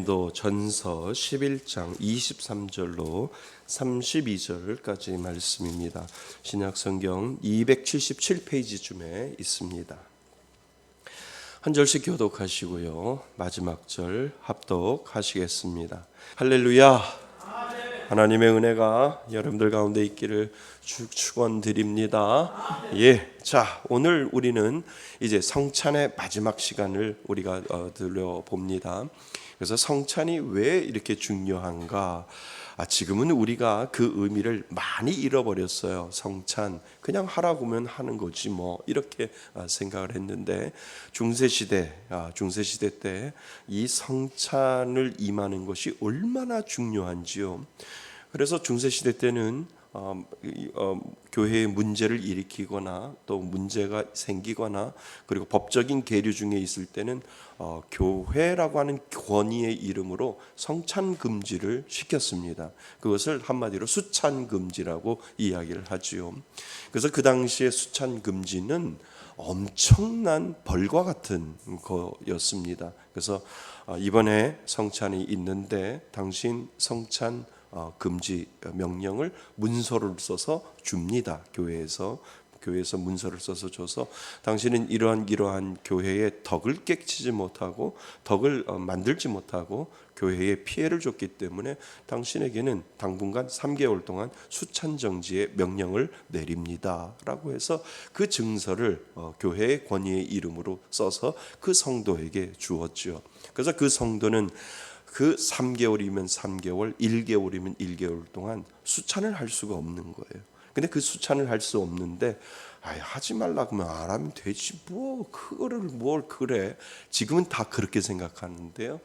고린도 전서 11장 23절로 32절까지 말씀입니다. 신약성경 277페이지쯤에 있습니다. 한 절씩 교독하시고요. 마지막 절 합독하시겠습니다. 할렐루야. 하나님의 은혜가 여러분들 가운데 있기를 축원드립니다. 자, 오늘 우리는 이제 성찬의 마지막 시간을 우리가 들려봅니다. 그래서 성찬이 왜 이렇게 중요한가? 지금은 우리가 그 의미를 많이 잃어버렸어요. 성찬 그냥 하라고 하면 하는 거지 뭐 이렇게 생각을 했는데 중세시대 때 이 성찬을 임하는 것이 얼마나 중요한지요. 그래서 중세시대 때는 교회의 문제를 일으키거나 또 문제가 생기거나 그리고 법적인 계류 중에 있을 때는 교회라고 하는 권위의 이름으로 성찬 금지를 시켰습니다. 그것을 한마디로 수찬 금지라고 이야기를 하지요. 그래서 그 당시에 수찬 금지는 엄청난 벌과 같은 거였습니다. 그래서 이번에 성찬이 있는데 당신 성찬 금지 명령을 문서를 써서 줍니다. 교회에서 문서를 써서 줘서 당신은 이러한 교회의 덕을 깨치지 못하고 덕을 만들지 못하고 교회에 피해를 줬기 때문에 당신에게는 당분간 3개월 동안 수찬정지의 명령을 내립니다 라고 해서 그 증서를 교회의 권위의 이름으로 써서 그 성도에게 주었죠. 그래서 그 성도는 그 3개월이면 3개월, 1개월이면 1개월 동안 수찬을 할 수가 없는 거예요. 근데 그 수찬을 할 수 없는데 하지 말라고 하면 안 하면 되지 뭐 그거를 뭘 그래. 지금은 다 그렇게 생각하는데요.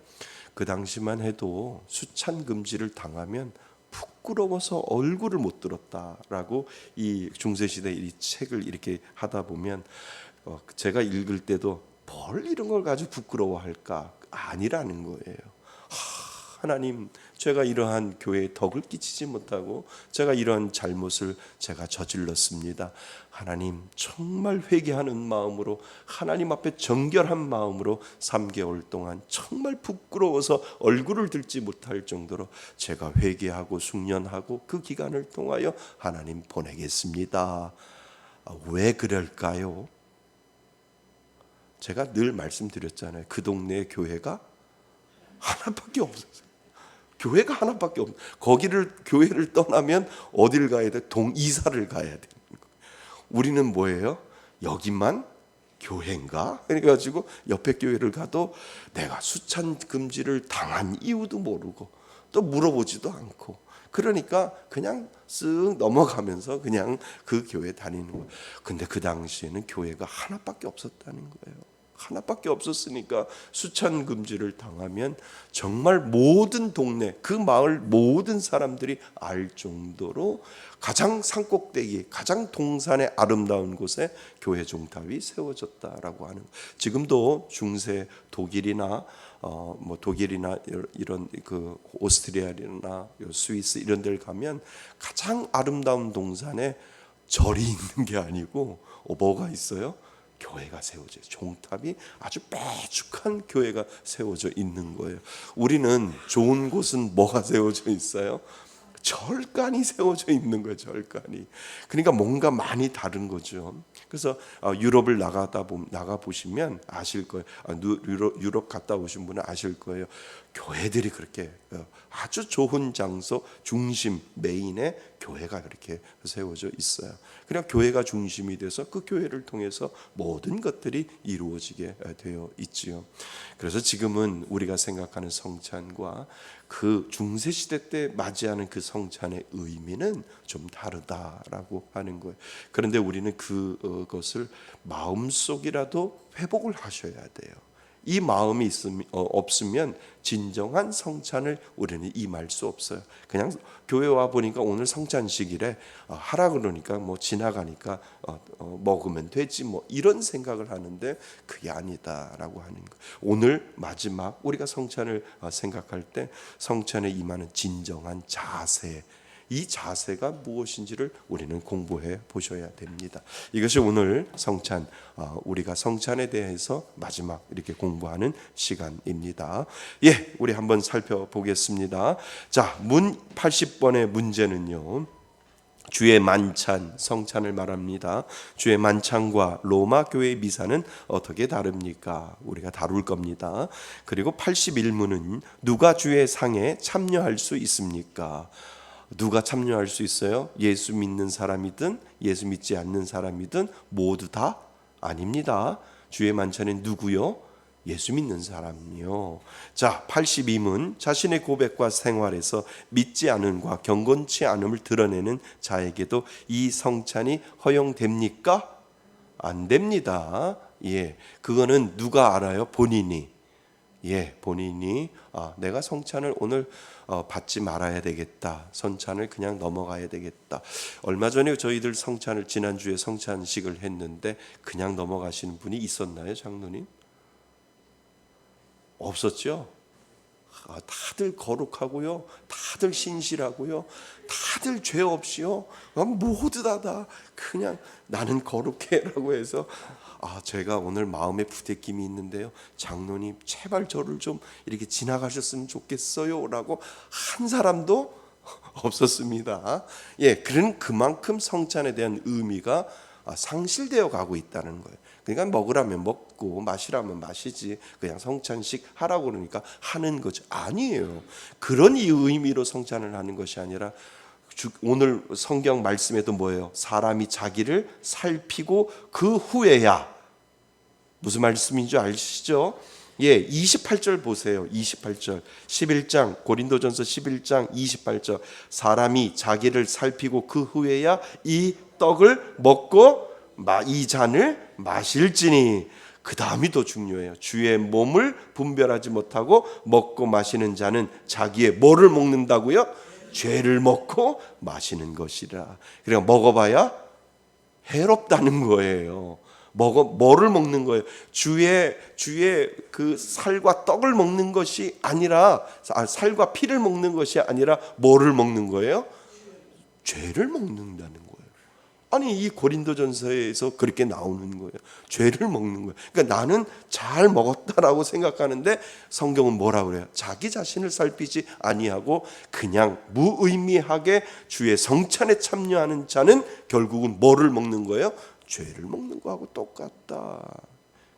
그 당시만 해도 수찬 금지를 당하면 부끄러워서 얼굴을 못 들었다라고 이 중세시대 이 책을 이렇게 하다 보면 제가 읽을 때도 뭘 이런 걸 가지고 부끄러워할까? 아니라는 거예요. 하나님, 제가 이러한 교회에 덕을 끼치지 못하고 제가 이러한 잘못을 제가 저질렀습니다. 하나님, 정말 회개하는 마음으로 하나님 앞에 정결한 마음으로 3개월 동안 정말 부끄러워서 얼굴을 들지 못할 정도로 제가 회개하고 숙련하고 그 기간을 통하여 하나님 보내겠습니다. 왜 그럴까요? 제가 늘 말씀드렸잖아요. 그 동네에 교회가 하나밖에 없었어요. 교회가 하나밖에 없어요. 교회를 떠나면 어딜 가야 돼? 이사를 가야 되는 거예요. 우리는 뭐예요? 여기만 교회인가? 그래가지고 옆에 교회를 가도 내가 수찬 금지를 당한 이유도 모르고 또 물어보지도 않고 그러니까 그냥 쓱 넘어가면서 그냥 그 교회 다니는 거예요. 근데 그 당시에는 교회가 하나밖에 없었다는 거예요. 하나밖에 없었으니까 수찬 금지를 당하면 정말 모든 동네 그 마을 모든 사람들이 알 정도로 가장 산꼭대기 가장 동산의 아름다운 곳에 교회 종탑이 세워졌다라고 하는. 지금도 중세 독일이나 이런 그 오스트리아나 스위스 이런 데를 가면 가장 아름다운 동산에 절이 있는 게 아니고 뭐가 있어요? 교회가 세워져요. 종탑이 아주 빼죽한 교회가 세워져 있는 거예요. 우리는 좋은 곳은 뭐가 세워져 있어요? 절간이 세워져 있는 거예요. 절간이. 그러니까 뭔가 많이 다른 거죠. 그래서 유럽을 나가 보시면 아실 거예요. 유럽 갔다 오신 분은 아실 거예요. 교회들이 그렇게 아주 좋은 장소 중심 메인에 교회가 그렇게 세워져 있어요. 그냥 교회가 중심이 돼서 그 교회를 통해서 모든 것들이 이루어지게 되어 있지요. 그래서 지금은 우리가 생각하는 성찬과 그 중세시대 때 맞이하는 그 성찬의 의미는 좀 다르다라고 하는 거예요. 그런데 우리는 그것을 마음속이라도 회복을 하셔야 돼요. 이 마음이 없으면 진정한 성찬을 우리는 임할 수 없어요. 그냥 교회 와 보니까 오늘 성찬식이래 하라 그러니까 뭐 지나가니까 먹으면 되지 뭐 이런 생각을 하는데 그게 아니다라고 하는 거예요. 오늘 마지막 우리가 성찬을 생각할 때 성찬에 임하는 진정한 자세 이 자세가 무엇인지를 우리는 공부해 보셔야 됩니다. 이것이 오늘 성찬, 우리가 성찬에 대해서 마지막 이렇게 공부하는 시간입니다. 예, 우리 한번 살펴보겠습니다. 자, 문 80번의 문제는요, 주의 만찬, 성찬을 말합니다. 주의 만찬과 로마 교회의 미사는 어떻게 다릅니까? 우리가 다룰 겁니다. 그리고 81문은 누가 주의 상에 참여할 수 있습니까? 누가 참여할 수 있어요? 예수 믿는 사람이든 예수 믿지 않는 사람이든 모두 다 아닙니다. 주의 만찬은 누구요? 예수 믿는 사람이요. 자, 82문 자신의 고백과 생활에서 믿지 않음과 경건치 않음을 드러내는 자에게도 이 성찬이 허용됩니까? 안 됩니다. 예, 그거는 누가 알아요? 본인이. 예, 본인이 내가 성찬을 오늘 받지 말아야 되겠다. 성찬을 그냥 넘어가야 되겠다. 얼마 전에 저희들 성찬을 지난주에 성찬식을 했는데 그냥 넘어가시는 분이 있었나요, 장로님? 없었죠? 다들 거룩하고요, 다들 신실하고요, 다들 죄 없이요, 모두 다 그냥 나는 거룩해라고 해서 제가 오늘 마음에 부대낌이 있는데요, 장로님 제발 저를 좀 이렇게 지나가셨으면 좋겠어요라고 한 사람도 없었습니다. 예, 그런 그만큼 성찬에 대한 의미가 상실되어 가고 있다는 거예요. 그러니까 먹으라면 먹고 마시라면 마시지 그냥 성찬식 하라고 그러니까 하는 거죠. 아니에요. 그런 의미로 성찬을 하는 것이 아니라 오늘 성경 말씀에도 뭐예요? 사람이 자기를 살피고 그 후에야, 무슨 말씀인 줄 아시죠? 예, 28절 보세요. 28절 11장 고린도전서 11장 28절 사람이 자기를 살피고 그 후에야 이 떡을 먹고 이 잔을 마실지니. 그 다음이 더 중요해요. 주의 몸을 분별하지 못하고 먹고 마시는 자는 자기의 뭐를 먹는다고요? 죄를 먹고 마시는 것이라. 그러니까 먹어봐야 해롭다는 거예요. 뭐를 먹는 거예요? 주의 그 살과 떡을 먹는 것이 아니라, 살과 피를 먹는 것이 아니라 뭐를 먹는 거예요? 죄를 먹는다는 거예요. 아니, 이 고린도전서에서 그렇게 나오는 거예요. 죄를 먹는 거예요. 그러니까 나는 잘 먹었다라고 생각하는데 성경은 뭐라 그래요? 자기 자신을 살피지 아니하고 그냥 무의미하게 주의 성찬에 참여하는 자는 결국은 뭐를 먹는 거예요? 죄를 먹는 거하고 똑같다.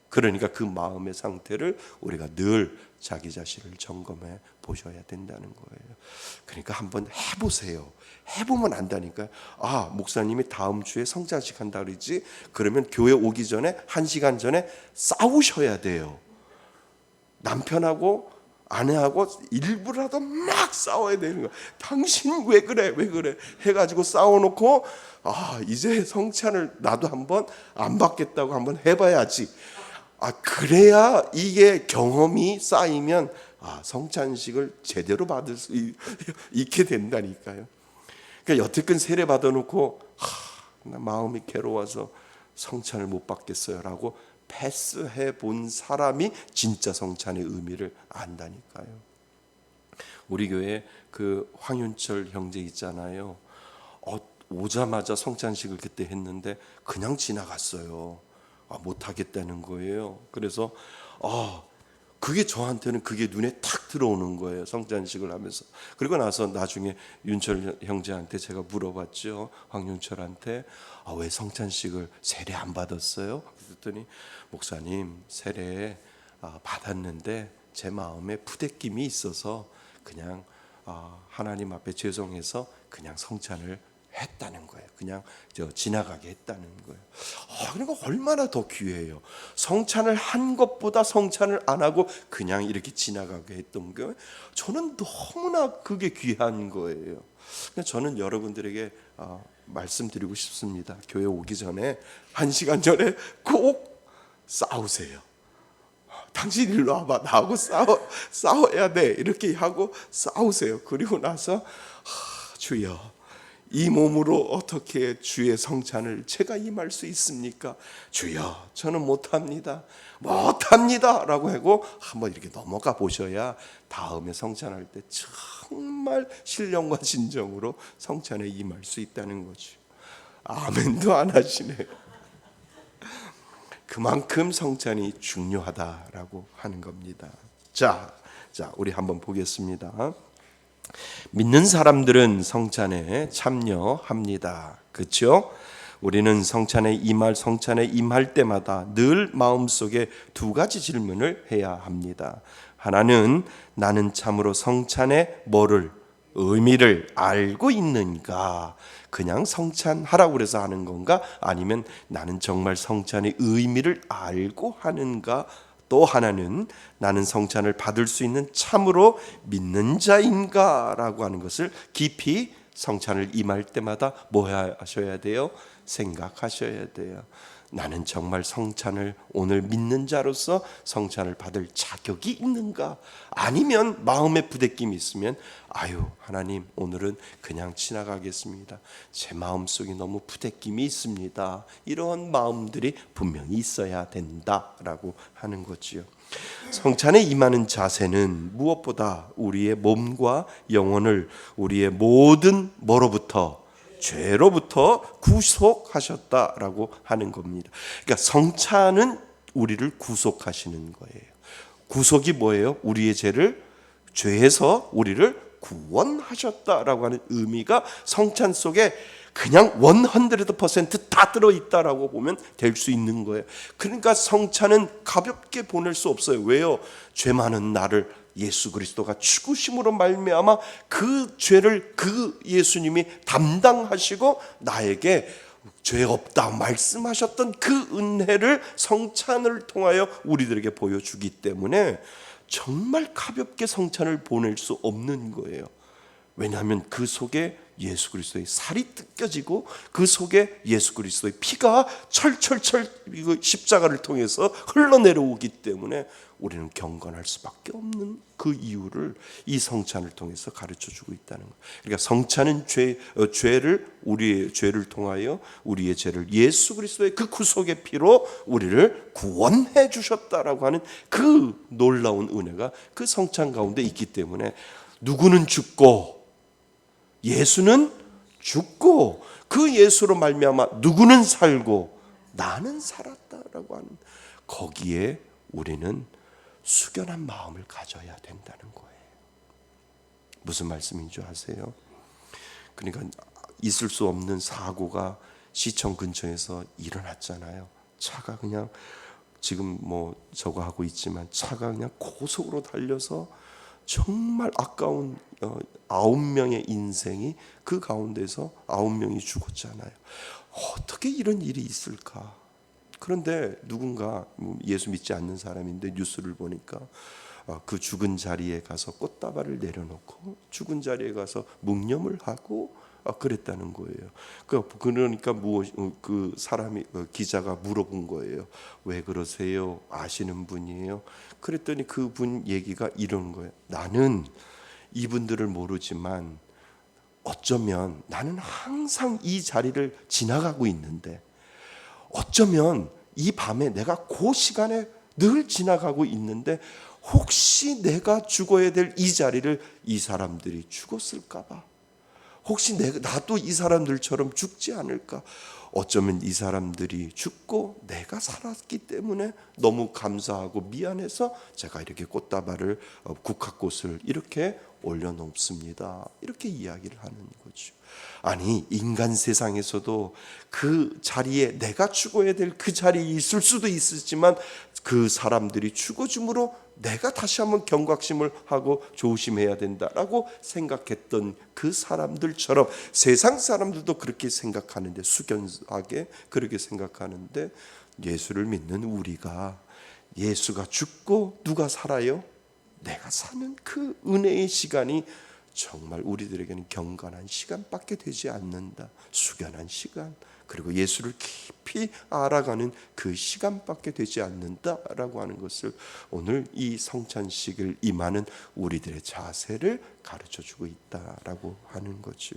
그러니까 그 마음의 상태를 우리가 늘 자기 자신을 점검해 보셔야 된다는 거예요. 그러니까 한번 해보세요. 해보면 안다니까요. 목사님이 다음 주에 성찬식 한다 그러지? 그러면 교회 오기 전에 1시간 전에 싸우셔야 돼요. 남편하고 아내하고 일부라도 막 싸워야 되는 거야. 당신 왜 그래 해가지고 싸워놓고 이제 성찬을 나도 한번 안 받겠다고 한번 해봐야지. 그래야 이게 경험이 쌓이면 성찬식을 제대로 받을 수 있게 된다니까요. 그러니까 여태껏 세례 받아놓고 나 마음이 괴로워서 성찬을 못 받겠어요라고 패스해 본 사람이 진짜 성찬의 의미를 안다니까요. 우리 교회 그 황윤철 형제 있잖아요. 오자마자 성찬식을 그때 했는데 그냥 지나갔어요. 못 하겠다는 거예요. 그래서 그게 저한테는 그게 눈에 탁 들어오는 거예요. 성찬식을 하면서. 그리고 나서 나중에 윤철 형제한테 제가 물어봤죠. 황윤철한테 왜 성찬식을 세례 안 받았어요? 그랬더니 목사님 세례 받았는데 제 마음에 부대낌이 있어서 그냥 하나님 앞에 죄송해서 그냥 성찬을 했다는 거예요. 그냥 지나가게 했다는 거예요. 그러니까 얼마나 더 귀해요. 성찬을 한 것보다 성찬을 안 하고 그냥 이렇게 지나가게 했던 게 저는 너무나 그게 귀한 거예요. 저는 여러분들에게 말씀드리고 싶습니다. 교회 오기 전에 1시간 전에 꼭 싸우세요. 당신 일로 와봐. 나하고 싸워야 돼. 이렇게 하고 싸우세요. 그리고 나서 주여 이 몸으로 어떻게 주의 성찬을 제가 임할 수 있습니까? 주여, 저는 못합니다. 라고 하고 한번 이렇게 넘어가 보셔야 다음에 성찬할 때 정말 신령과 진정으로 성찬에 임할 수 있다는 거죠. 아멘도 안 하시네요. 그만큼 성찬이 중요하다라고 하는 겁니다. 자, 우리 한번 보겠습니다. 믿는 사람들은 성찬에 참여합니다. 그렇죠? 우리는 성찬에 임할 때마다 늘 마음속에 두 가지 질문을 해야 합니다. 하나는 나는 참으로 성찬의 의미를 알고 있는가? 그냥 성찬하라고 그래서 하는 건가? 아니면 나는 정말 성찬의 의미를 알고 하는가? 또 하나는 나는 성찬을 받을 수 있는 참으로 믿는 자인가? 라고 하는 것을 깊이 성찬을 임할 때마다 뭐 하셔야 돼요? 생각하셔야 돼요. 나는 정말 성찬을 오늘 믿는 자로서 성찬을 받을 자격이 있는가? 아니면 마음에 부대낌이 있으면 하나님 오늘은 그냥 지나가겠습니다. 제 마음속에 너무 부대낌이 있습니다. 이런 마음들이 분명히 있어야 된다라고 하는 거지요. 성찬에 임하는 자세는 무엇보다 우리의 몸과 영혼을 우리의 모든 죄로부터 구속하셨다라고 하는 겁니다. 그러니까 성찬은 우리를 구속하시는 거예요. 구속이 뭐예요? 우리의 죄에서 우리를 구원하셨다라고 하는 의미가 성찬 속에 그냥 100%다 들어있다라고 보면 될 수 있는 거예요. 그러니까 성찬은 가볍게 보낼 수 없어요. 왜요? 죄 많은 나를 예수 그리스도가 죽으심으로 말미암아 그 죄를 그 예수님이 담당하시고 나에게 죄 없다 말씀하셨던 그 은혜를 성찬을 통하여 우리들에게 보여주기 때문에 정말 가볍게 성찬을 보낼 수 없는 거예요. 왜냐하면 그 속에 예수 그리스도의 살이 뜯겨지고 그 속에 예수 그리스도의 피가 철철철 십자가를 통해서 흘러내려오기 때문에 우리는 경건할 수밖에 없는 그 이유를 이 성찬을 통해서 가르쳐주고 있다는 거예요. 그러니까 성찬은 우리의 죄를 통하여 우리의 죄를 예수 그리스도의 그 구속의 피로 우리를 구원해 주셨다라고 하는 그 놀라운 은혜가 그 성찬 가운데 있기 때문에 누구는 죽고 예수는 죽고 그 예수로 말미암아 누구는 살고 나는 살았다라고 하는 거기에 우리는 숙연한 마음을 가져야 된다는 거예요. 무슨 말씀인 줄 아세요? 그러니까 있을 수 없는 사고가 시청 근처에서 일어났잖아요. 차가 그냥 지금 저거 하고 있지만 차가 그냥 고속으로 달려서 정말 아까운 9명의 인생이 그 가운데서 9명이 죽었잖아요. 어떻게 이런 일이 있을까? 그런데 누군가 예수 믿지 않는 사람인데 뉴스를 보니까 그 죽은 자리에 가서 꽃다발을 내려놓고 죽은 자리에 가서 묵념을 하고 그랬다는 거예요. 그러니까 그 사람이 기자가 물어본 거예요. 왜 그러세요? 아시는 분이에요? 그랬더니 그분 얘기가 이런 거예요. 나는 이분들을 모르지만 어쩌면 나는 항상 이 자리를 지나가고 있는데 어쩌면 이 밤에 내가 그 시간에 늘 지나가고 있는데 혹시 내가 죽어야 될 이 자리를 이 사람들이 죽었을까 봐 혹시 나도 이 사람들처럼 죽지 않을까? 어쩌면 이 사람들이 죽고 내가 살았기 때문에 너무 감사하고 미안해서 제가 이렇게 꽃다발을 국화꽃을 이렇게 올려놓습니다. 이렇게 이야기를 하는 거죠. 아니 인간 세상에서도 그 자리에 내가 죽어야 될 그 자리에 있을 수도 있었지만 그 사람들이 죽어줌으로 내가 다시 한번 경각심을 하고 조심해야 된다라고 생각했던 그 사람들처럼 세상 사람들도 그렇게 생각하는데 숙연하게 그렇게 생각하는데 예수를 믿는 우리가 예수가 죽고 누가 살아요? 내가 사는 그 은혜의 시간이 정말 우리들에게는 경건한 시간밖에 되지 않는다. 숙연한 시간 그리고 예수를 깊이 알아가는 그 시간밖에 되지 않는다라고 하는 것을 오늘 이 성찬식을 임하는 우리들의 자세를 가르쳐주고 있다라고 하는 거죠.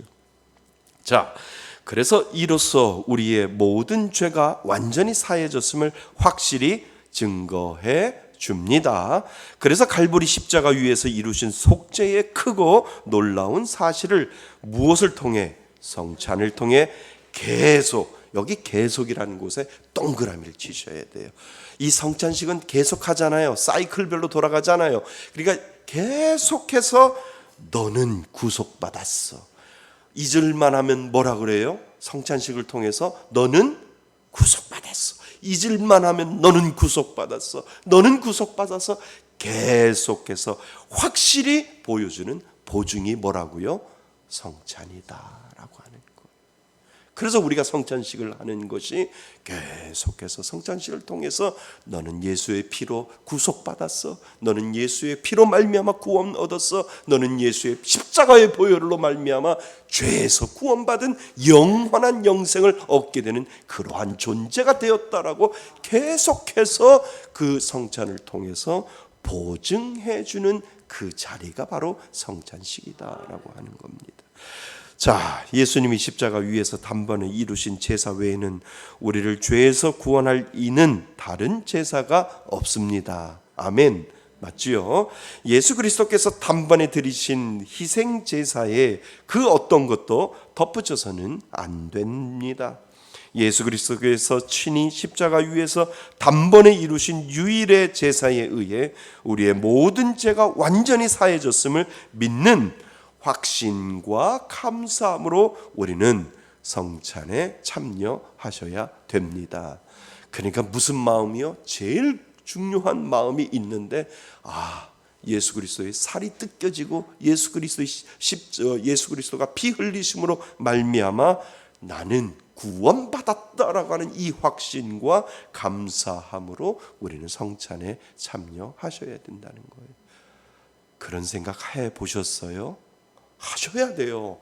자, 그래서 이로써 우리의 모든 죄가 완전히 사해졌음을 확실히 증거해 줍니다. 그래서 갈보리 십자가 위에서 이루신 속죄의 크고 놀라운 사실을 무엇을 통해? 성찬을 통해 계속, 여기 계속이라는 곳에 동그라미를 치셔야 돼요. 이 성찬식은 계속 하잖아요. 사이클별로 돌아가잖아요. 그러니까 계속해서 너는 구속받았어. 잊을만 하면 뭐라 그래요? 성찬식을 통해서 너는 구속받았어. 잊을만 하면 너는 구속받았어. 너는 구속받아서 계속해서 확실히 보여주는 보증이 뭐라고요? 성찬이다라고 하는 거예요. 그래서 우리가 성찬식을 하는 것이 계속해서 성찬식을 통해서 너는 예수의 피로 구속받았어. 너는 예수의 피로 말미암아 구원 얻었어. 너는 예수의 십자가의 보혈로 말미암아 죄에서 구원받은 영원한 영생을 얻게 되는 그러한 존재가 되었다라고 계속해서 그 성찬을 통해서 보증해 주는 그 자리가 바로 성찬식이다라고 하는 겁니다. 자, 예수님이 십자가 위에서 단번에 이루신 제사 외에는 우리를 죄에서 구원할 이는 다른 제사가 없습니다. 아멘. 맞지요? 예수 그리스도께서 단번에 드리신 희생 제사에 그 어떤 것도 덧붙여서는 안 됩니다. 예수 그리스도께서 친히 십자가 위에서 단번에 이루신 유일의 제사에 의해 우리의 모든 죄가 완전히 사해졌음을 믿는 확신과 감사함으로 우리는 성찬에 참여하셔야 됩니다. 그러니까 무슨 마음이요? 제일 중요한 마음이 있는데, 예수 그리스도의 살이 뜯겨지고 예수 그리스도가 피 흘리심으로 말미암아 나는 구원받았다라고 하는 이 확신과 감사함으로 우리는 성찬에 참여하셔야 된다는 거예요. 그런 생각 해 보셨어요? 하셔야 돼요.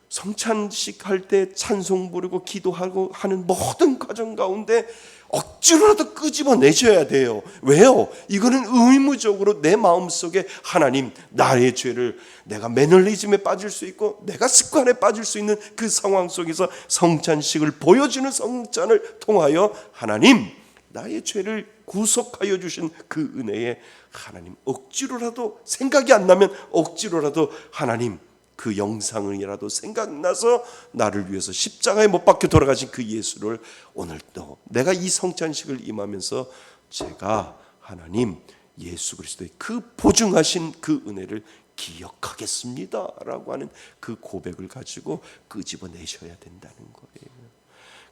성찬식 할 때 찬송 부르고 기도하고 하는 모든 과정 가운데 억지로라도 끄집어내셔야 돼요. 왜요? 이거는 의무적으로 내 마음속에 하나님, 나의 죄를, 내가 매너리즘에 빠질 수 있고 내가 습관에 빠질 수 있는 그 상황 속에서 성찬식을 보여주는 성찬을 통하여 하나님, 나의 죄를 구속하여 주신 그 은혜에 하나님, 억지로라도 생각이 안 나면 억지로라도 하나님, 그 영상이라도 생각나서 나를 위해서 십자가에 못 박혀 돌아가신 그 예수를 오늘도 내가 이 성찬식을 임하면서 제가 하나님 예수 그리스도의 그 보증하신 그 은혜를 기억하겠습니다 라고 하는 그 고백을 가지고 끄집어내셔야 된다는 거예요.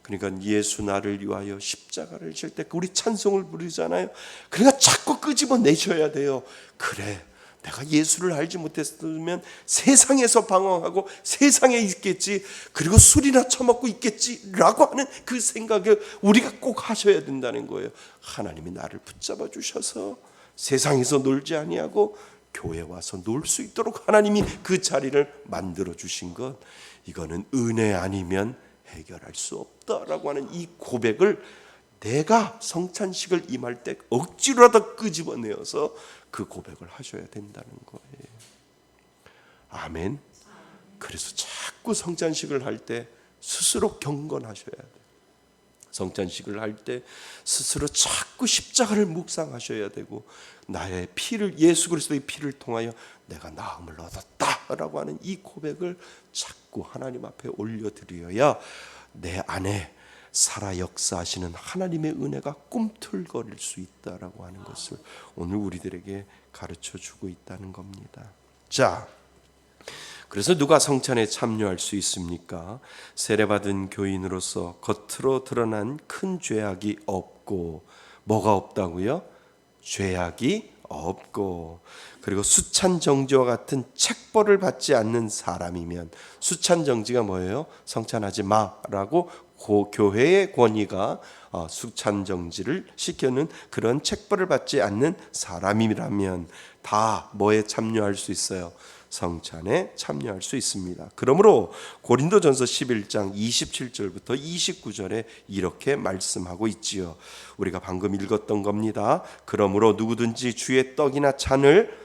그러니까 예수 나를 위하여 십자가를 질 때 우리 찬송을 부르잖아요. 그러니까 자꾸 끄집어내셔야 돼요. 그래, 내가 예수를 알지 못했으면 세상에서 방황하고 세상에 있겠지, 그리고 술이나 처먹고 있겠지라고 하는 그 생각을 우리가 꼭 하셔야 된다는 거예요. 하나님이 나를 붙잡아 주셔서 세상에서 놀지 아니하고 교회 와서 놀 수 있도록 하나님이 그 자리를 만들어 주신 것, 이거는 은혜 아니면 해결할 수 없다라고 하는 이 고백을 내가 성찬식을 임할 때 억지로라도 끄집어내어서 그 고백을 하셔야 된다는 거예요. 아멘. 그래서 자꾸 성찬식을 할 때 스스로 경건하셔야 돼요. 성찬식을 할 때 스스로 자꾸 십자가를 묵상하셔야 되고, 나의 피를, 예수 그리스도의 피를 통하여 내가 나음을 얻었다라고 하는 이 고백을 자꾸 하나님 앞에 올려드려야 내 안에 살아 역사하시는 하나님의 은혜가 꿈틀거릴 수 있다라고 하는 것을 오늘 우리들에게 가르쳐 주고 있다는 겁니다. 자, 그래서 누가 성찬에 참여할 수 있습니까? 세례받은 교인으로서 겉으로 드러난 큰 죄악이 없고, 뭐가 없다고요? 죄악이 없고, 그리고 수찬정지와 같은 책벌을 받지 않는 사람이면, 수찬정지가 뭐예요? 성찬하지 마라고 교회의 권위가 수찬정지를 시켜는 그런 책벌을 받지 않는 사람이라면 다 뭐에 참여할 수 있어요? 성찬에 참여할 수 있습니다. 그러므로 고린도전서 11장 27절부터 29절에 이렇게 말씀하고 있지요. 우리가 방금 읽었던 겁니다. 그러므로 누구든지 주의 떡이나 잔을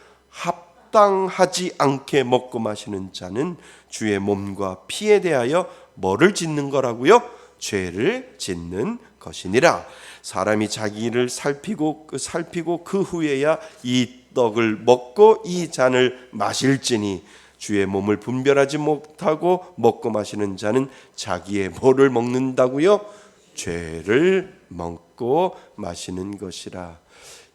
합당하지 않게 먹고 마시는 자는 주의 몸과 피에 대하여 뭐를 짓는 거라고요? 죄를 짓는 것이니라. 사람이 자기 일을 살피고 그 후에야 이 떡을 먹고 이 잔을 마실지니 주의 몸을 분별하지 못하고 먹고 마시는 자는 자기의 뭐를 먹는다고요? 죄를 먹고 마시는 것이라.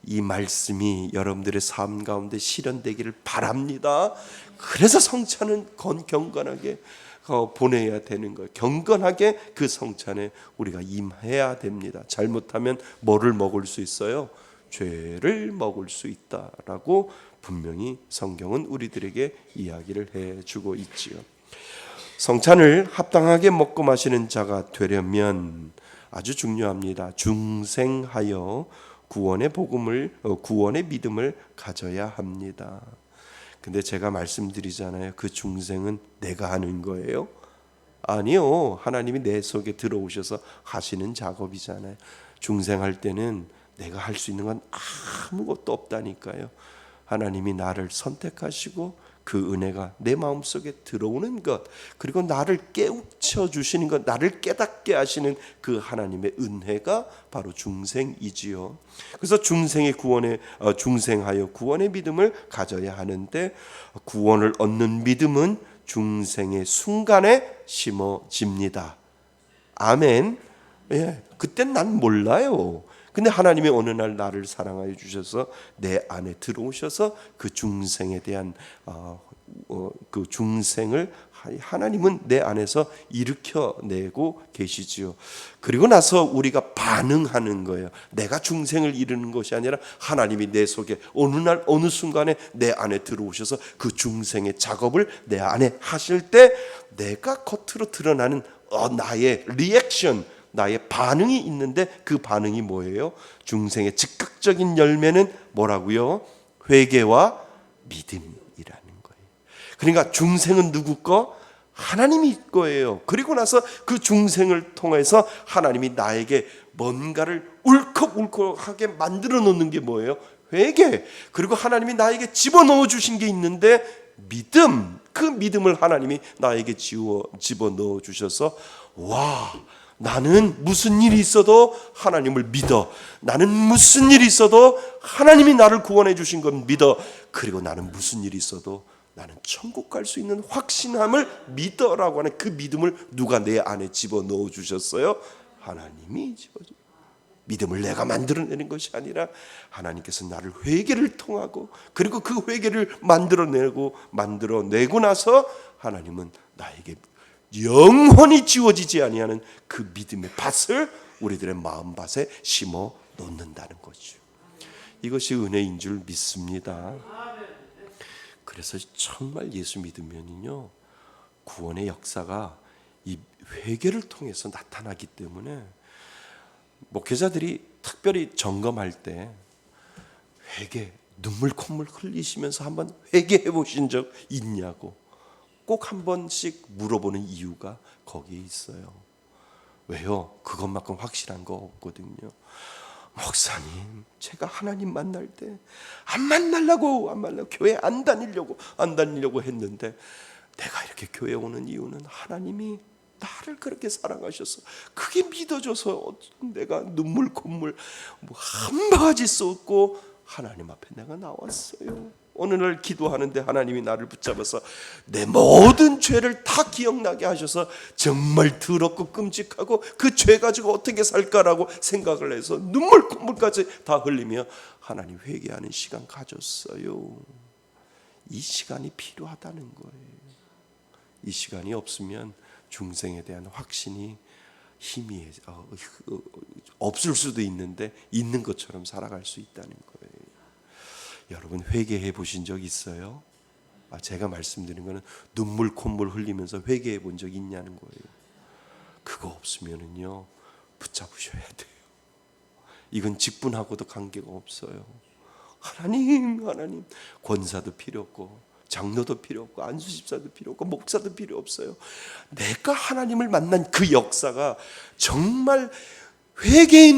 이 말씀이 여러분들의 삶 가운데 실현되기를 바랍니다. 그래서 성찬은 경건하게 보내야 되는 거예요. 경건하게 그 성찬에 우리가 임해야 됩니다. 잘못하면 뭐를 먹을 수 있어요? 죄를 먹을 수 있다라고 분명히 성경은 우리들에게 이야기를 해주고 있지요. 성찬을 합당하게 먹고 마시는 자가 되려면 아주 중요합니다. 중생하여 구원의 믿음을 가져야 합니다. 근데 제가 말씀드리잖아요. 그 중생은 내가 하는 거예요? 아니요. 하나님이 내 속에 들어오셔서 하시는 작업이잖아요. 중생할 때는 내가 할 수 있는 건 아무것도 없다니까요. 하나님이 나를 선택하시고 그 은혜가 내 마음속에 들어오는 것, 그리고 나를 깨우쳐 주시는 것, 나를 깨닫게 하시는 그 하나님의 은혜가 바로 중생이지요. 그래서 중생하여 구원의 믿음을 가져야 하는데, 구원을 얻는 믿음은 중생의 순간에 심어집니다. 아멘. 예, 그땐 난 몰라요. 근데 하나님이 어느 날 나를 사랑하여 주셔서 내 안에 들어오셔서 그 중생에 대한 그 중생을 하나님은 내 안에서 일으켜내고 계시지요. 그리고 나서 우리가 반응하는 거예요. 내가 중생을 이루는 것이 아니라 하나님이 내 속에 어느 날 어느 순간에 내 안에 들어오셔서 그 중생의 작업을 내 안에 하실 때 내가 겉으로 드러나는 나의 리액션, 나의 반응이 있는데 그 반응이 뭐예요? 중생의 즉각적인 열매는 뭐라고요? 회개와 믿음이라는 거예요. 그러니까 중생은 누구 거? 하나님이 거예요. 그리고 나서 그 중생을 통해서 하나님이 나에게 뭔가를 울컥울컥하게 만들어 놓는 게 뭐예요? 회개. 그리고 하나님이 나에게 집어넣어 주신 게 있는데 믿음. 그 믿음을 하나님이 나에게 집어넣어 주셔서 와, 나는 무슨 일이 있어도 하나님을 믿어. 나는 무슨 일이 있어도 하나님이 나를 구원해 주신 건 믿어. 그리고 나는 무슨 일이 있어도 나는 천국 갈 수 있는 확신함을 믿어라고 하는 그 믿음을 누가 내 안에 집어넣어 주셨어요? 하나님이 집어줘. 믿음을 내가 만들어내는 것이 아니라 하나님께서 나를 회개를 통하고 그리고 그 회개를 만들어내고 나서 하나님은 나에게 영원히 지워지지 아니하는 그 믿음의 밭을 우리들의 마음밭에 심어 놓는다는 거죠. 이것이 은혜인 줄 믿습니다. 그래서 정말 예수 믿으면요, 구원의 역사가 이 회개를 통해서 나타나기 때문에 목회자들이 특별히 점검할 때 회개, 눈물 콧물 흘리시면서 한번 회개해 보신 적 있냐고 꼭 한 번씩 물어보는 이유가 거기에 있어요. 왜요? 그것만큼 확실한 거 없거든요. 목사님, 제가 하나님 만날 때 안 만나려고 교회 안 다니려고 했는데 내가 이렇게 교회 오는 이유는 하나님이 나를 그렇게 사랑하셔서 그게 믿어져서 내가 눈물 콧물 한 바가지 쏟고 하나님 앞에 내가 나왔어요. 어느 날 기도하는데 하나님이 나를 붙잡아서 내 모든 죄를 다 기억나게 하셔서 정말 더럽고 끔찍하고 그 죄 가지고 어떻게 살까라고 생각을 해서 눈물 콧물까지 다 흘리며 하나님 회개하는 시간 가졌어요. 이 시간이 필요하다는 거예요. 이 시간이 없으면 중생에 대한 확신이 힘이 없을 수도 있는데 있는 것처럼 살아갈 수 있다는 거예요. 여러분 회개해 보신 적 있어요? 제가 말씀드린 거는 눈물 콧물 흘리면서 회개해 본 적 있냐는 거예요. 그거 없으면은요 붙잡으셔야 돼요. 이건 직분하고도 관계가 없어요. 하나님 권사도 필요 없고 장로도 필요 없고 안수집사도 필요 없고 목사도 필요 없어요. 내가 하나님을 만난 그 역사가 정말 회개의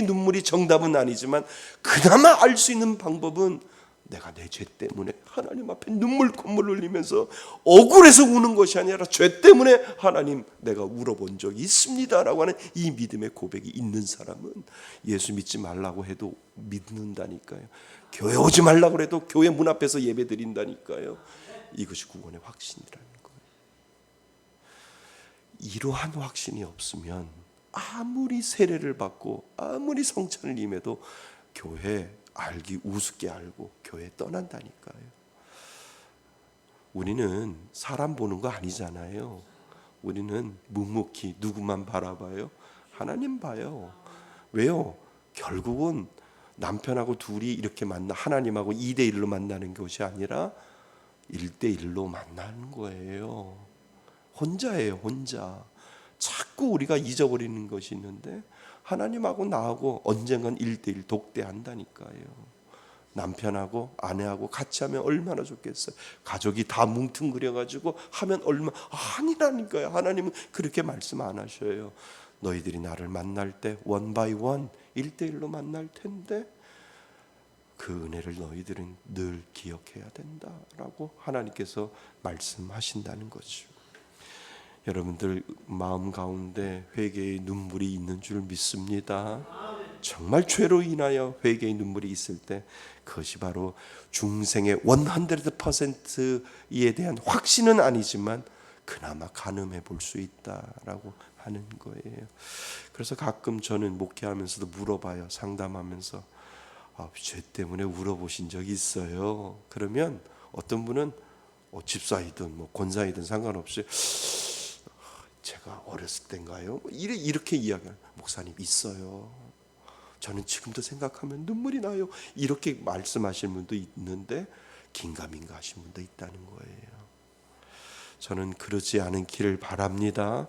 눈물이 정답은 아니지만 그나마 알 수 있는 방법은 내가 내 죄 때문에 하나님 앞에 콧물 흘리면서 억울해서 우는 것이 아니라 죄 때문에 하나님 내가 울어본 적이 있습니다라고 하는 이 믿음의 고백이 있는 사람은 예수 믿지 말라고 해도 믿는다니까요. 교회 오지 말라고 해도 교회 문 앞에서 예배 드린다니까요. 이것이 구원의 확신이라는 거예요. 이러한 확신이 없으면 아무리 세례를 받고 아무리 성찬을 임해도 교회 알기 우습게 알고 교회 떠난다니까요. 우리는 사람 보는 거 아니잖아요. 우리는 묵묵히 누구만 바라봐요? 하나님 봐요. 왜요? 결국은 남편하고 둘이 이렇게 하나님하고 2대1로 만나는 것이 아니라 1대1로 만나는 거예요. 혼자예요, 혼자. 자꾸 우리가 잊어버리는 것이 있는데 하나님하고 나하고 언젠간 1대1 독대한다니까요. 남편하고 아내하고 같이 하면 얼마나 좋겠어요. 가족이 다 뭉뚱그려가지고 하면 아니라니까요. 하나님은 그렇게 말씀 안 하셔요. 너희들이 나를 만날 때 원 바이 원 1대1로 만날 텐데 그 은혜를 너희들은 늘 기억해야 된다라고 하나님께서 말씀하신다는 거죠. 여러분들 마음 가운데 회개의 눈물이 있는 줄 믿습니다. 정말 죄로 인하여 회개의 눈물이 있을 때 그것이 바로 중생의 100%에 대한 확신은 아니지만 그나마 가늠해 볼 수 있다라고 하는 거예요. 그래서 가끔 저는 목회하면서도 물어봐요. 상담하면서 죄 때문에 울어보신 적이 있어요? 그러면 어떤 분은 집사이든 권사이든 상관없이 제가 어렸을 때인가요? 이렇게 이야기해요. 목사님 있어요. 저는 지금도 생각하면 눈물이 나요. 이렇게 말씀하시는 분도 있는데 긴가민가 하신 분도 있다는 거예요. 저는 그러지 않은 길을 바랍니다.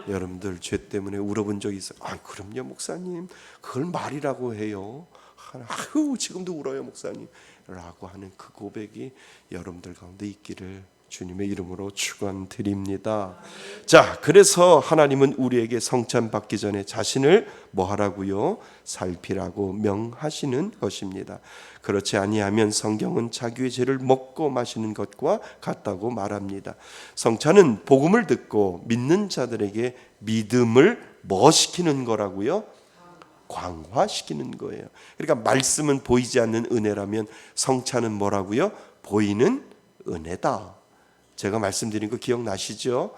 여러분들 죄 때문에 울어본 적이 있어요? 그럼요 목사님. 그걸 말이라고 해요. 지금도 울어요 목사님 라고 하는 그 고백이 여러분들 가운데 있기를 주님의 이름으로 축원드립니다. 자, 그래서 하나님은 우리에게 성찬 받기 전에 자신을 뭐 하라고요? 살피라고 명하시는 것입니다. 그렇지 아니하면 성경은 자기의 죄를 먹고 마시는 것과 같다고 말합니다. 성찬은 복음을 듣고 믿는 자들에게 믿음을 뭐 시키는 거라고요? 강화시키는 거예요. 그러니까 말씀은 보이지 않는 은혜라면 성찬은 뭐라고요? 보이는 은혜다. 제가 말씀드린 거 기억나시죠?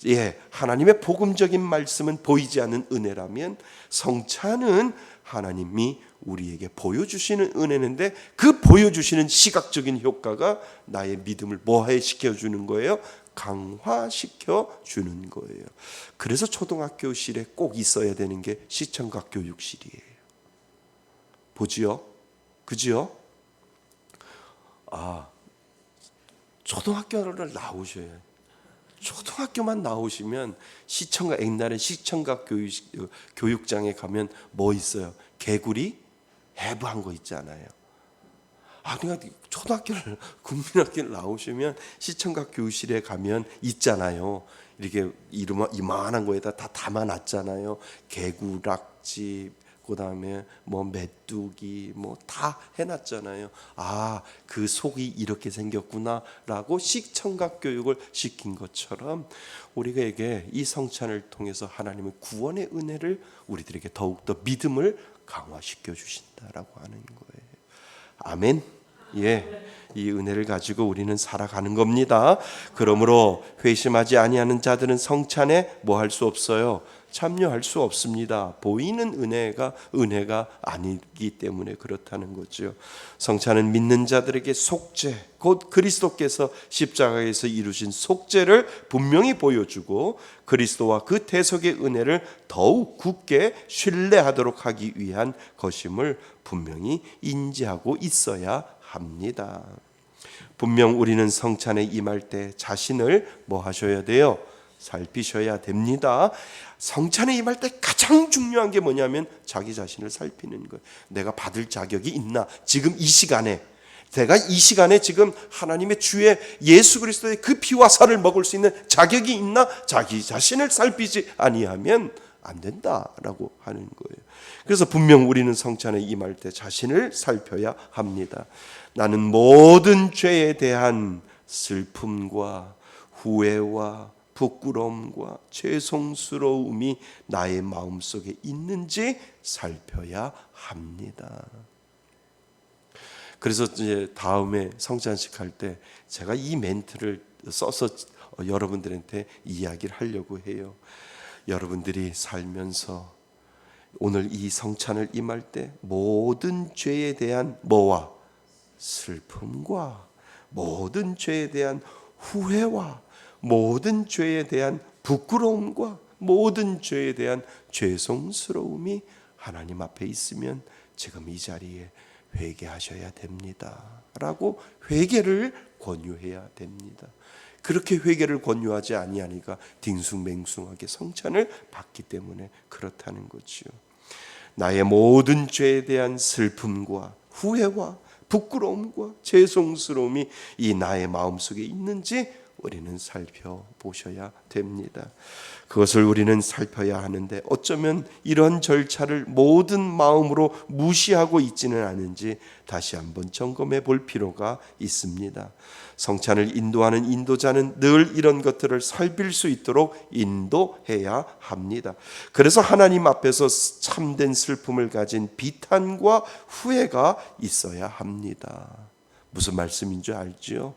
예, 하나님의 복음적인 말씀은 보이지 않는 은혜라면 성찬은 하나님이 우리에게 보여주시는 은혜인데 그 보여주시는 시각적인 효과가 나의 믿음을 뭐해시켜 주는 거예요? 강화시켜 주는 거예요. 그래서 초등학교실에 꼭 있어야 되는 게 시청각 교육실이에요. 보지요? 그지요? 초등학교를 나오셔야 해요. 초등학교만 나오시면 시청각, 옛날에 시청각 교육장에 가면 뭐 있어요? 개구리 해부한 거 있잖아요. 그러니까 초등학교를 국민학교를 나오시면 시청각 교실에 가면 있잖아요. 이렇게 이만한 거에다 다 담아놨잖아요. 개구락지, 그다음에 메뚜기 다 해놨잖아요. 그 속이 이렇게 생겼구나라고 시청각 교육을 시킨 것처럼 우리에게 이 성찬을 통해서 하나님의 구원의 은혜를 우리들에게 더욱더 믿음을 강화시켜 주신다라고 하는 거예요. 아멘. 예, 이 은혜를 가지고 우리는 살아가는 겁니다. 그러므로 회심하지 아니하는 자들은 성찬에 뭐 할 수 없어요? 참여할 수 없습니다. 보이는 은혜가 아니기 때문에 그렇다는 거죠. 성찬은 믿는 자들에게 속죄, 곧 그리스도께서 십자가에서 이루신 속죄를 분명히 보여주고 그리스도와 그 대속의 은혜를 더욱 굳게 신뢰하도록 하기 위한 것임을 분명히 인지하고 있어야 합니다. 분명 우리는 성찬에 임할 때 자신을 뭐 하셔야 돼요? 살피셔야 됩니다. 성찬에 임할 때 가장 중요한 게 뭐냐면 자기 자신을 살피는 거예요. 내가 받을 자격이 있나? 지금 이 시간에 내가 이 시간에 지금 하나님의 주의 예수 그리스도의 그 피와 살을 먹을 수 있는 자격이 있나? 자기 자신을 살피지 아니하면 안 된다라고 하는 거예요. 그래서 분명 우리는 성찬에 임할 때 자신을 살펴야 합니다. 나는 모든 죄에 대한 슬픔과 후회와 부끄러움과 죄송스러움이 나의 마음속에 있는지 살펴야 합니다. 그래서 이제 다음에 성찬식 할 때 제가 이 멘트를 써서 여러분들한테 이야기를 하려고 해요. 여러분들이 살면서 오늘 이 성찬을 임할 때 모든 죄에 대한 뭐와 슬픔과 모든 죄에 대한 후회와 모든 죄에 대한 부끄러움과 모든 죄에 대한 죄송스러움이 하나님 앞에 있으면 지금 이 자리에 회개하셔야 됩니다 라고 회개를 권유해야 됩니다. 그렇게 회개를 권유하지 아니하니까 딩숭맹숭하게 성찬을 받기 때문에 그렇다는 거지요. 나의 모든 죄에 대한 슬픔과 후회와 부끄러움과 죄송스러움이 이 나의 마음속에 있는지 우리는 살펴보셔야 됩니다. 그것을 우리는 살펴야 하는데 어쩌면 이런 절차를 모든 마음으로 무시하고 있지는 않은지 다시 한번 점검해 볼 필요가 있습니다. 성찬을 인도하는 인도자는 늘 이런 것들을 살필 수 있도록 인도해야 합니다. 그래서 하나님 앞에서 참된 슬픔을 가진 비탄과 후회가 있어야 합니다. 무슨 말씀인 줄 알죠?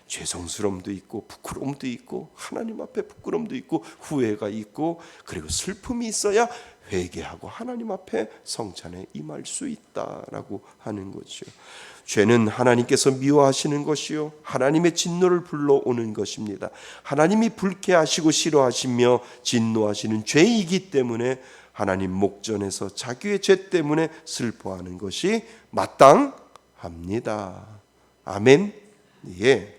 죄송스러움도 있고 부끄러움도 있고 하나님 앞에 부끄러움도 있고 후회가 있고 그리고 슬픔이 있어야 회개하고 하나님 앞에 성찬에 임할 수 있다라고 하는 거죠. 죄는 하나님께서 미워하시는 것이요 하나님의 진노를 불러오는 것입니다. 하나님이 불쾌하시고 싫어하시며 진노하시는 죄이기 때문에 하나님 목전에서 자기의 죄 때문에 슬퍼하는 것이 마땅합니다. 아멘. 예.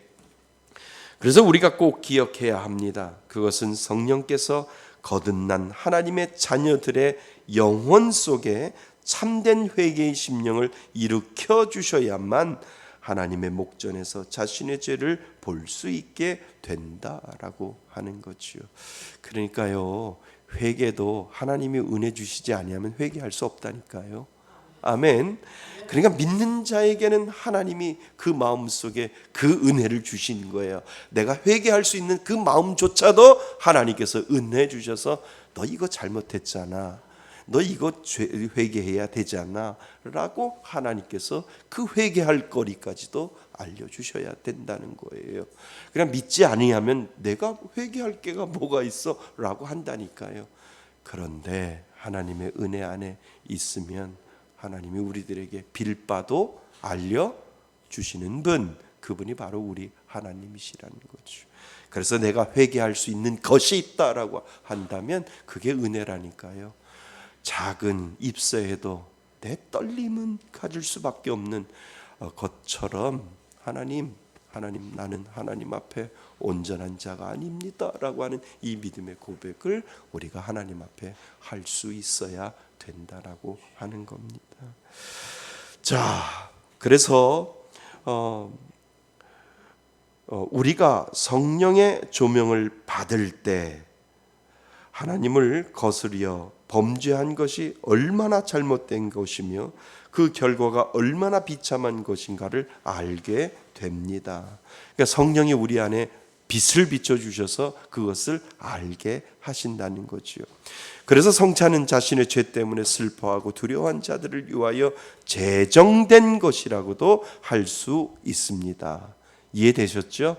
그래서 우리가 꼭 기억해야 합니다. 그것은 성령께서 거듭난 하나님의 자녀들의 영혼 속에 참된 회개의 심령을 일으켜 주셔야만 하나님의 목전에서 자신의 죄를 볼 수 있게 된다라고 하는 거지요. 그러니까요, 회개도 하나님이 은혜 주시지 아니하면 회개할 수 없다니까요. 아멘. 그러니까 믿는 자에게는 하나님이 그 마음속에 그 은혜를 주신 거예요. 내가 회개할 수 있는 그 마음조차도 하나님께서 은혜 주셔서 너 이거 잘못했잖아. 너 이거 회개해야 되잖아 라고 하나님께서 그 회개할 거리까지도 알려주셔야 된다는 거예요. 그냥 믿지 아니하면 내가 회개할 게가 뭐가 있어 라고 한다니까요. 그런데 하나님의 은혜 안에 있으면 하나님이 우리들에게 빌바도 알려주시는 분, 그분이 바로 우리 하나님이시라는 거죠. 그래서 내가 회개할 수 있는 것이 있다라고 한다면 그게 은혜라니까요. 작은 입새에도 내 떨림은 가질 수밖에 없는 것처럼 하나님 나는 하나님 앞에 온전한 자가 아닙니다 라고 하는 이 믿음의 고백을 우리가 하나님 앞에 할 수 있어야 된다라고 하는 겁니다. 자, 그래서 우리가 성령의 조명을 받을 때 하나님을 거스려 범죄한 것이 얼마나 잘못된 것이며 그 결과가 얼마나 비참한 것인가를 알게 됩니다. 그러니까 성령이 우리 안에 빛을 비춰주셔서 그것을 알게 하신다는 거지요. 그래서 성찬은 자신의 죄 때문에 슬퍼하고 두려워한 자들을 위하여 제정된 것이라고도 할 수 있습니다. 이해되셨죠?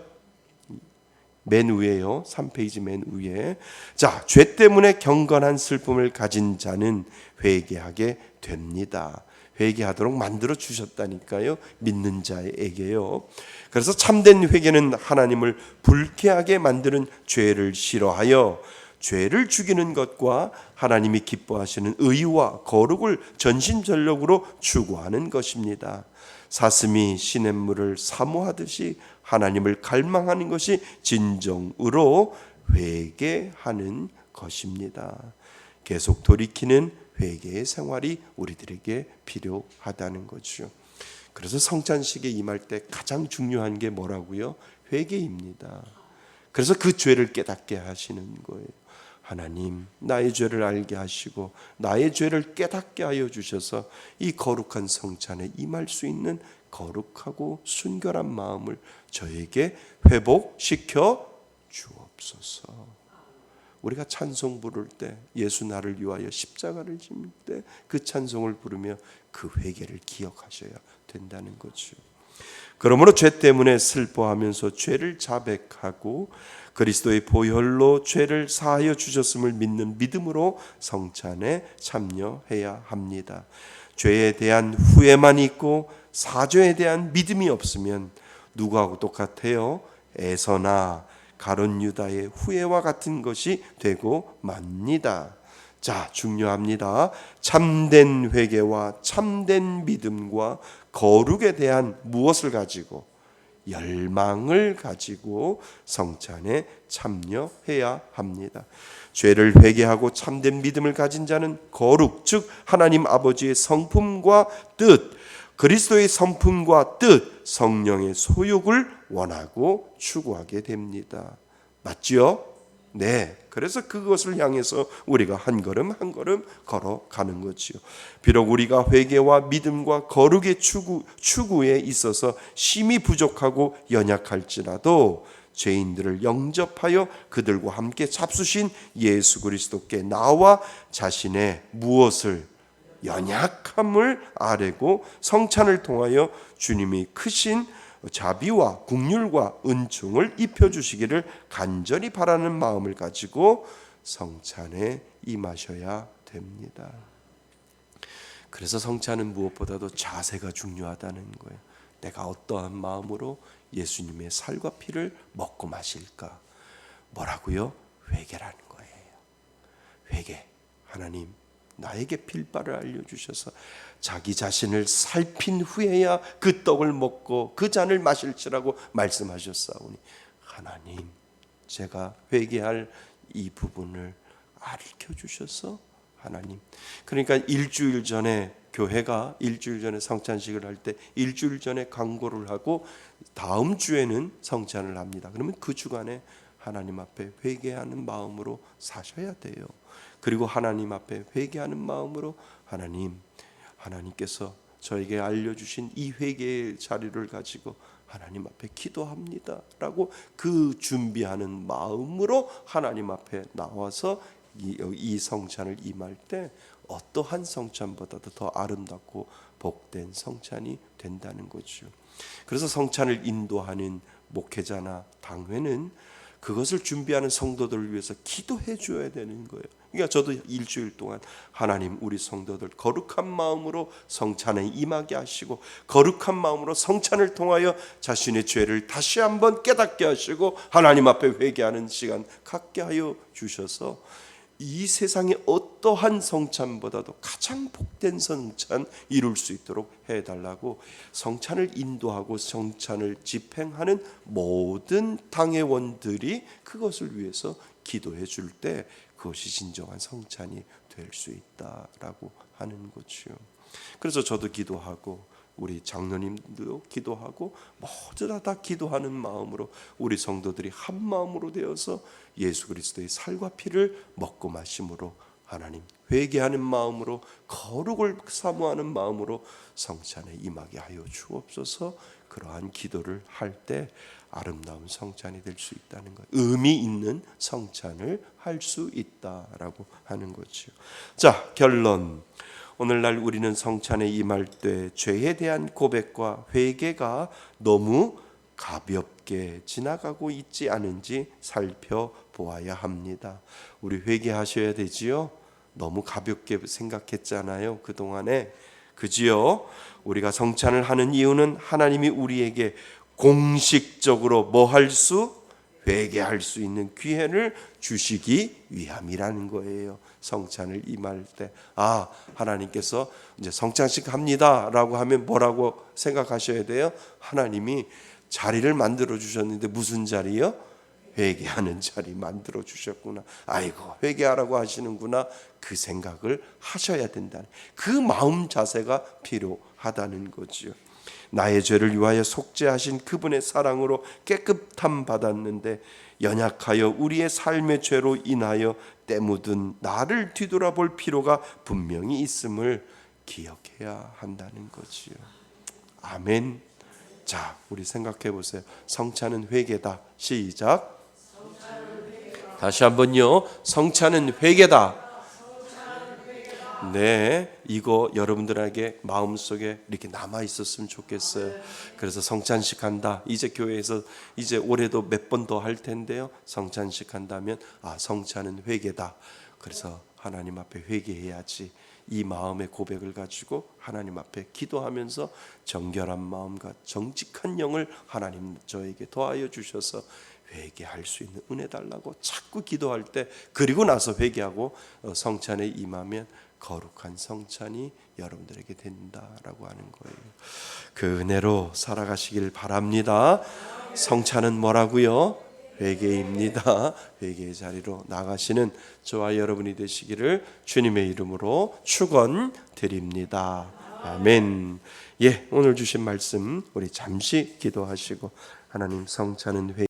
맨 위에요. 3페이지 맨 위에. 자, 죄 때문에 경건한 슬픔을 가진 자는 회개하게 됩니다. 회개하도록 만들어 주셨다니까요. 믿는 자에게요. 그래서 참된 회개는 하나님을 불쾌하게 만드는 죄를 싫어하여 죄를 죽이는 것과 하나님이 기뻐하시는 의와 거룩을 전심전력으로 추구하는 것입니다. 사슴이 시냇물을 사모하듯이 하나님을 갈망하는 것이 진정으로 회개하는 것입니다. 계속 돌이키는 회개의 생활이 우리들에게 필요하다는 거죠. 그래서 성찬식에 임할 때 가장 중요한 게 뭐라고요? 회개입니다. 그래서 그 죄를 깨닫게 하시는 거예요. 하나님, 나의 죄를 알게 하시고 나의 죄를 깨닫게 하여 주셔서 이 거룩한 성찬에 임할 수 있는 거룩하고 순결한 마음을 저에게 회복시켜 주옵소서. 우리가 찬송 부를 때, 예수 나를 위하여 십자가를 지을 때 그 찬송을 부르며 그 회개를 기억하셔야 된다는 거죠. 그러므로 죄 때문에 슬퍼하면서 죄를 자백하고 그리스도의 보혈로 죄를 사하여 주셨음을 믿는 믿음으로 성찬에 참여해야 합니다. 죄에 대한 후회만 있고 사죄에 대한 믿음이 없으면 누구하고 똑같아요? 에서나 가룟 유다의 후회와 같은 것이 되고 맙니다. 자, 중요합니다. 참된 회개와 참된 믿음과 거룩에 대한 무엇을 가지고? 열망을 가지고 성찬에 참여해야 합니다. 죄를 회개하고 참된 믿음을 가진 자는 거룩, 즉 하나님 아버지의 성품과 뜻, 그리스도의 성품과 뜻, 성령의 소욕을 원하고 추구하게 됩니다. 맞지요? 네. 그래서 그것을 향해서 우리가 한 걸음 한 걸음 걸어가는 거지요. 비록 우리가 회개와 믿음과 거룩의 추구에 있어서 심히 부족하고 연약할지라도 죄인들을 영접하여 그들과 함께 잡수신 예수 그리스도께 나와 자신의 무엇을 연약함을 아뢰고 성찬을 통하여 주님이 크신 자비와 긍휼과 은총을 입혀주시기를 간절히 바라는 마음을 가지고 성찬에 임하셔야 됩니다. 그래서 성찬은 무엇보다도 자세가 중요하다는 거예요. 내가 어떠한 마음으로 예수님의 살과 피를 먹고 마실까? 뭐라고요? 회개라는 거예요. 회개. 하나님, 나에게 필바를 알려주셔서 자기 자신을 살핀 후에야 그 떡을 먹고 그 잔을 마실지라고 말씀하셨사오니 하나님, 제가 회개할 이 부분을 알려주셔서 하나님, 그러니까 일주일 전에 교회가 일주일 전에 성찬식을 할 때 일주일 전에 강구를 하고 다음 주에는 성찬을 합니다. 그러면 그 주간에 하나님 앞에 회개하는 마음으로 사셔야 돼요. 그리고 하나님 앞에 회개하는 마음으로 하나님께서 저에게 알려주신 이 회개의 자리를 가지고 하나님 앞에 기도합니다 라고 그 준비하는 마음으로 하나님 앞에 나와서 이 성찬을 임할 때 어떠한 성찬보다도 더 아름답고 복된 성찬이 된다는 거죠. 그래서 성찬을 인도하는 목회자나 당회는 그것을 준비하는 성도들을 위해서 기도해 줘야 되는 거예요. 그러니까 저도 일주일 동안 하나님, 우리 성도들 거룩한 마음으로 성찬에 임하게 하시고 거룩한 마음으로 성찬을 통하여 자신의 죄를 다시 한번 깨닫게 하시고 하나님 앞에 회개하는 시간 갖게 하여 주셔서 이 세상의 어떠한 성찬보다도 가장 복된 성찬 이룰 수 있도록 해달라고 성찬을 인도하고 성찬을 집행하는 모든 당회원들이 그것을 위해서 기도해 줄 때 그것이 진정한 성찬이 될 수 있다라고 하는 거죠. 그래서 저도 기도하고 우리 장로님도 기도하고 모두 다 기도하는 마음으로 우리 성도들이 한 마음으로 되어서 예수 그리스도의 살과 피를 먹고 마심으로 하나님 회개하는 마음으로 거룩을 사모하는 마음으로 성찬에 임하게 하여 주옵소서. 그러한 기도를 할 때 아름다운 성찬이 될 수 있다는 것, 의미 있는 성찬을 할 수 있다라고 하는 거죠. 자, 결론. 오늘날 우리는 성찬에 임할 때 죄에 대한 고백과 회개가 너무 가볍게 지나가고 있지 않은지 살펴보아야 합니다. 우리 회개하셔야 되지요. 너무 가볍게 생각했잖아요, 그동안에. 그지요? 우리가 성찬을 하는 이유는 하나님이 우리에게 공식적으로 뭐 할 수? 회개할 수 있는 기회를 주시기 위함이라는 거예요. 성찬을 임할 때 하나님께서 이제 성찬식 합니다라고 하면 뭐라고 생각하셔야 돼요? 하나님이 자리를 만들어 주셨는데 무슨 자리요? 회개하는 자리 만들어 주셨구나. 아이고, 회개하라고 하시는구나. 그 생각을 하셔야 된다는 그 마음 자세가 필요하다는 거죠. 나의 죄를 위하여 속죄하신 그분의 사랑으로 깨끗함 받았는데 연약하여 우리의 삶의 죄로 인하여 때묻은 나를 뒤돌아볼 필요가 분명히 있음을 기억해야 한다는 거지요. 아멘. 자, 우리 생각해 보세요. 성찬은 회개다. 시작. 다시 한번요. 성찬은 회개다. 네, 이거 여러분들에게 마음속에 이렇게 남아 있었으면 좋겠어요. 그래서 성찬식 한다. 이제 교회에서 이제 올해도 몇 번 더 할 텐데요. 성찬식 한다면 성찬은 회개다. 그래서 하나님 앞에 회개해야지. 이 마음의 고백을 가지고 하나님 앞에 기도하면서 정결한 마음과 정직한 영을 하나님 저에게 더하여 주셔서 회개할 수 있는 은혜 달라고 자꾸 기도할 때, 그리고 나서 회개하고 성찬에 임하면 거룩한 성찬이 여러분들에게 된다라고 하는 거예요. 그 은혜로 살아가시길 바랍니다. 성찬은 뭐라고요? 회개입니다. 회개의 자리로 나가시는 저와 여러분이 되시기를 주님의 이름으로 축원드립니다. 아멘. 예, 오늘 주신 말씀 우리 잠시 기도하시고 하나님, 성찬은 회개